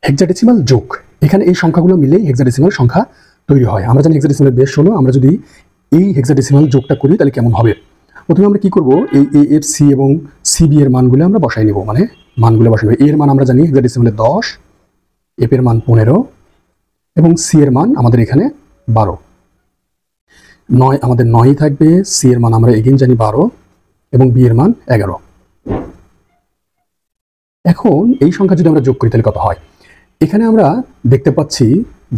Hexadecimal যোগ, এখানে এই সংখ্যাগুলো মিলেই হেক্সাডেসিমাল সংখ্যা তৈরি হয়। আমরা জানি হেক্সাডেসিমালের বেস 16, আমরা যদি এই হেক্সাডেসিমাল যোগটা করি তাহলে কেমন হবে। প্রথমে আমরা কি করব, এই এ এর সি এবং সিবি এর মানগুলো আমরা বসাই নেব, মানে মানগুলো বসাই নেব। এর মান আমরা জানি হেক্সাডেসিমালে 10, এফ এর মান 15 এবং সি এর মান আমাদের এখানে 12। 9 আমাদের 9ই থাকবে, সি এর মান আমরা এগেইন জানি 12 এবং বি এর মান 11। এখন এই সংখ্যা যদি আমরা যোগ করি তাহলে কত হয়। এখানে আমরা দেখতে পাচ্ছি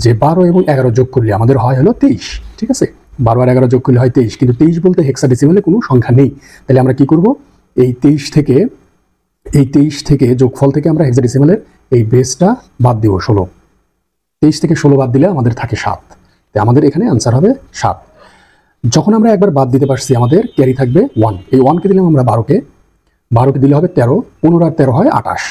যে 12 এবং 11 যোগ করলে আমাদের হয় হলো 23। ঠিক আছে, 12 আর 11 যোগ করলে হয় 23, কিন্তু 23 বলতে হেক্সাডেসিমালে কোনো সংখ্যা নেই। তাহলে আমরা কি করব, এই 23 থেকে যোগফল থেকে আমরা হেক্সাডেসিমালের এই বেসটা বাদ দিব 16। 23 থেকে 16 বাদ দিলে আমাদের থাকে 7। তাই আমাদের এখানে আনসার হবে 7। যখন আমরা একবার বাদ দিতে পারছি আমাদের ক্যারি থাকবে 1। এই 1কে দিলাম আমরা 12কে দিলে হবে 13, 15 আর 13 হয় 28।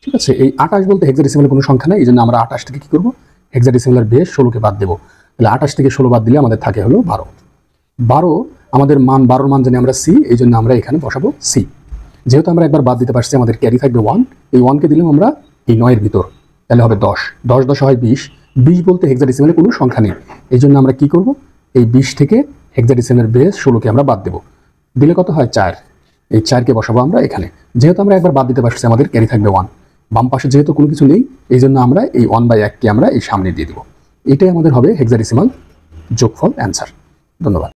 ঠিক আছে, এই 28 বলতে হেক্সাডেসিমালে কোনো সংখ্যা নেই, এই জন্য আমরা 28 থেকে কি করব, হেক্সাডেসিমালের বেস 16কে বাদ দেবো। তাহলে 28 থেকে 16 বাদ দিলে আমাদের থাকে হলো 12। আমাদের মান 12 মান জানি আমরা সি, এই জন্য আমরা এখানে বসাবো সি। যেহেতু আমরা একবার বাদ দিতে পারছি আমাদের ক্যারি থাকবে 1, এই 1কে দিলাম আমরা এই 9 এর ভিতর, তাহলে হবে 10। 10 10 হয় 20। 20 বলতে হেক্সাডেসিমালে কোনো সংখ্যা নেই, এই জন্য আমরা কি করব, এই 20 থেকে হেক্সাডেসিমালের বেস 16কে আমরা বাদ দেবো, দিলে কত হয় 4। এই 4কে বসাবো আমরা এখানে। যেহেতু আমরা একবার বাদ দিতে পারছি আমাদের ক্যারি থাকবে 1। বাম পাশে যেহেতু কোনো কিছু নেই, এই জন্য আমরা এই 1/1কে আমরা এই সামনে দিয়ে দিব। এটাই আমাদের হবে হেক্সাডেসিমাল যোগফল অ্যান্সার। ধন্যবাদ।